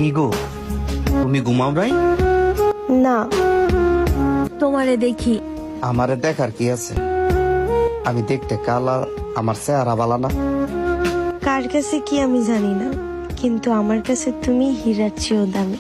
কি গো, তুমি ঘুমাও নাই? না, তোমারে দেখি। আমারে দেখার কি আছে? আমি দেখতে কালা, আমার চেহারা বালা না। কার কাছে কি আমি জানি না, কিন্তু আমার কাছে তুমি হীরার চেয়েও দামি।